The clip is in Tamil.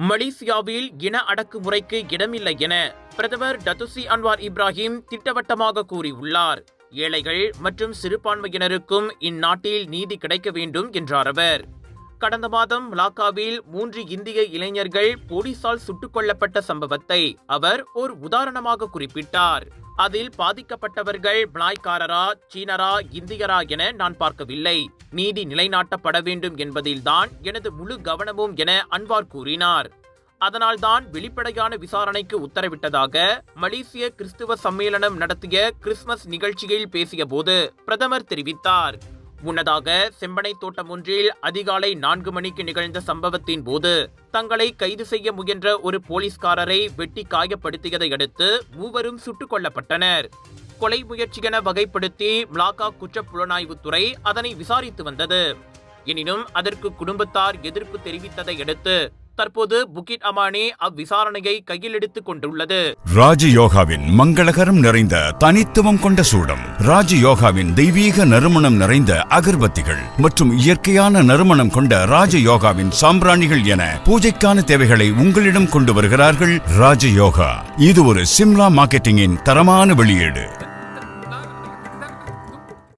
மலேசியாவில் இன அடக்குமுறைக்கு இடமில்லை என பிரதமர் டத்துஸ்ரீ அன்வார் இப்ராஹிம் திட்டவட்டமாக கூறியுள்ளார். ஏழைகள் மற்றும் சிறுபான்மையினருக்கும் இந்நாட்டில் நீதி கிடைக்க வேண்டும் என்றார் அவர். கடந்த மாதம் மலாக்காவில் 3 இந்திய இளைஞர்கள் போலீசால் சுட்டுக் கொல்லப்பட்ட சம்பவத்தை அவர் ஒரு உதாரணமாக குறிப்பிட்டார். அதில் பாதிக்கப்பட்டவர்கள் மலாய்க்காரரா, சீனரா, இந்தியரா என நான் பார்க்கவில்லை. நீதி நிலைநாட்டப்பட வேண்டும் என்பதில்தான் எனது முழு கவனமும் என அன்வார் கூறினார். அதனால்தான் வெளிப்படையான விசாரணைக்கு உத்தரவிட்டதாக மலேசிய கிறிஸ்துவ சம்மேளனம் நடத்திய கிறிஸ்துமஸ் நிகழ்ச்சியில் பேசிய போது பிரதமர் தெரிவித்தார். முன்னதாக செம்பனை தோட்டம் ஒன்றில் அதிகாலை 4 மணிக்கு நிகழ்ந்த சம்பவத்தின் போது தங்களை கைது செய்ய முயன்ற ஒரு போலீஸ்காரரை வெட்டி காயப்படுத்தியதை அடுத்து 3 சுட்டுக் கொல்லப்பட்டனர். கொலை முயற்சி என வகைப்படுத்தி மலாக்கா குற்றப்புலனாய்வுத்துறை அதனை விசாரித்து வந்தது. எனினும் அதற்கு குடும்பத்தார் எதிர்ப்பு தெரிவித்ததை அடுத்து தற்போது புக்கிட் அமானே அவ்விசாரணையை கையில் எடுத்துக் கொண்டுள்ளது. ராஜயோகாவின் மங்களகரம் நிறைந்த தனித்துவம் கொண்ட சூடம், ராஜயோகாவின் தெய்வீக நறுமணம் நிறைந்த அகர்பத்திகள் மற்றும் இயற்கையான நறுமணம் கொண்ட ராஜயோகாவின் சாம்பிராணிகள் என பூஜைக்கான தேவைகளை உங்களிடம் கொண்டு வருகிறார்கள் ராஜயோகா. இது ஒரு சிம்லா மார்க்கெட்டிங்கின் தரமான வெளியீடு.